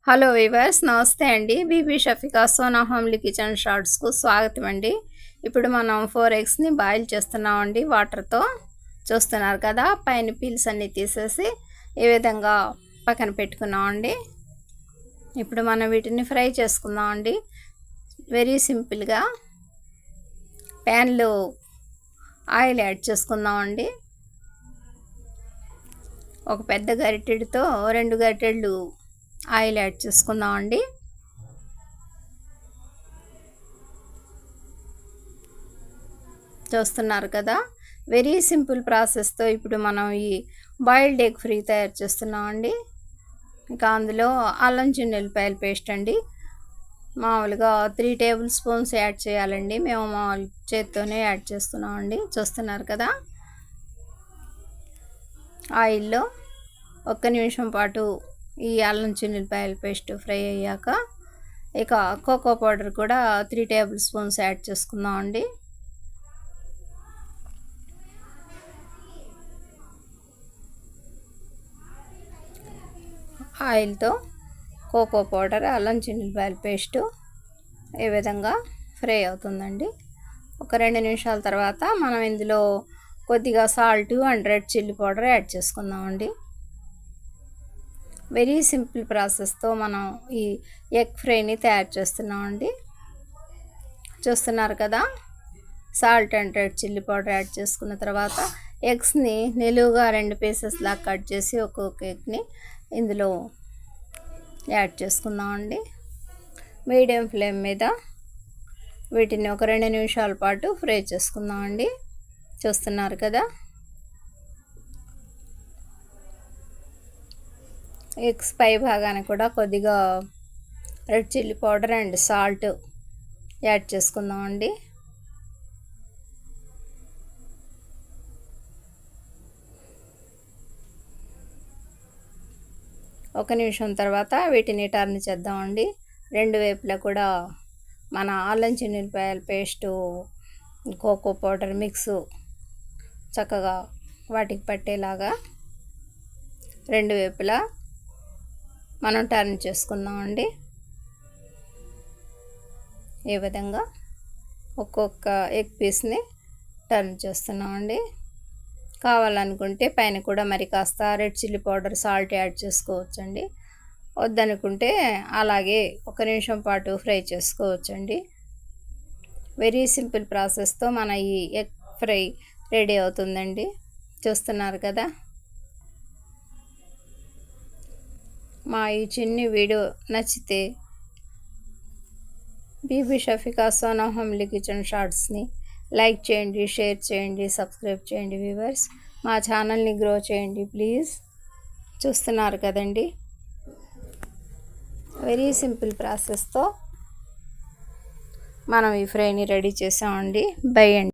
Hello viewers, నమస్తే అండి. Bibi Shafika Sona homely kitchen షార్ట్స్కు స్వాగతం అండి. ఇప్పుడు మనం 4 ఎగ్స్ని బాయిల్ చేస్తున్నామండి వాటర్తో. చూస్తున్నారు కదా, పైన పీల్స్ అన్నీ తీసేసి ఈ విధంగా పక్కన పెట్టుకున్నామండి. ఇప్పుడు మనం వీటిని ఫ్రై చేసుకుందామండి. వెరీ సింపుల్గా ప్యాన్లో ఆయిల్ యాడ్ చేసుకుందామండి. ఒక పెద్ద గరిటెడితో 2 గరిటెళ్ళు ఆయిల్ యాడ్ చేసుకుందామండి. చూస్తున్నారు కదా, వెరీ సింపుల్ ప్రాసెస్తో ఇప్పుడు మనం ఈ బాయిల్డ్ ఎగ్ ఫ్రై తయారు చేస్తున్నామండి. ఇంకా అందులో అల్లం చిన్నుల్లిపాయల పేస్ట్ అండి, మామూలుగా 3 టేబుల్ స్పూన్స్ యాడ్ చేయాలండి. మేము మామూలు చేత్తోనే యాడ్ చేస్తున్నామండి. చూస్తున్నారు కదా, ఆయిల్లో 1 నిమిషం పాటు ఈ అల్లం చిన్నుల్లిపాయల పేస్ట్ ఫ్రై అయ్యాక ఇక కోకో పౌడర్ కూడా 3 టేబుల్ స్పూన్స్ యాడ్ చేసుకుందామండి. ఆయిల్తో కోకో పౌడర్, అల్లం చిన్నుల్లిపాయల పేస్టు ఈ విధంగా ఫ్రై అవుతుందండి. ఒక 2 నిమిషాల తర్వాత మనం ఇందులో కొద్దిగా salt and red chilli powder add చేసుకుందామండి. వెరీ సింపుల్ ప్రాసెస్తో మనం ఈ ఎగ్ ఫ్రైని తయారు చేస్తున్నామండి. చూస్తున్నారు కదా, salt and red chilli powder add చేసుకున్న తర్వాత ఎగ్స్ని నిలువుగా 2 పీసెస్ లాగా కట్ చేసి ఒక్కొక్క ఎగ్ని ఇందులో యాడ్ చేసుకుందామండి. మీడియం ఫ్లేమ్ మీద వీటిని ఒక 2 నిమిషాల పాటు ఫ్రై చేసుకుందామండి. చూస్తున్నారు కదా, ఎగ్స్ పై భాగాన్ని కూడా కొద్దిగా red chilli powder and salt add చేసుకుందామండి. ఒక నిమిషం తర్వాత వీటిని టర్న్ చేద్దామండి. 2 వైపులా కూడా మన అల్లం చిన్నుల్లిపాయల పేస్టు, కోకో పౌడర్ మిక్స్ చక్కగా వాటికి పట్టేలాగా 2 వైపులా మనం టర్న్ చేసుకుందామండి. ఈ విధంగా ఒక్కొక్క ఎగ్ పీస్ని టర్న్ చేస్తున్నామండి. కావాలనుకుంటే పైన కూడా మరి కాస్త red chilli powder, salt add చేసుకోవచ్చండి. వద్దనుకుంటే అలాగే 1 నిమిషం పాటు ఫ్రై చేసుకోవచ్చండి. వెరీ సింపుల్ ప్రాసెస్తో మన ఈ ఎగ్ ఫ్రై రెడీ అవుతుందండి. చూస్తున్నారు కదా, మా ఈ చిన్ని వీడియో నచ్చితే బీబీ షఫికా సోనా హోమ్లీ కిచెన్ షార్ట్స్ని లైక్ చేయండి, షేర్ చేయండి, సబ్స్క్రైబ్ చేయండి. వ్యూవర్స్, మా ఛానల్ని గ్రో చేయండి ప్లీజ్. చూస్తున్నారు కదండి, వెరీ సింపుల్ ప్రాసెస్తో మనం ఈ ఫ్రైని రెడీ చేసామండి. బై అండి.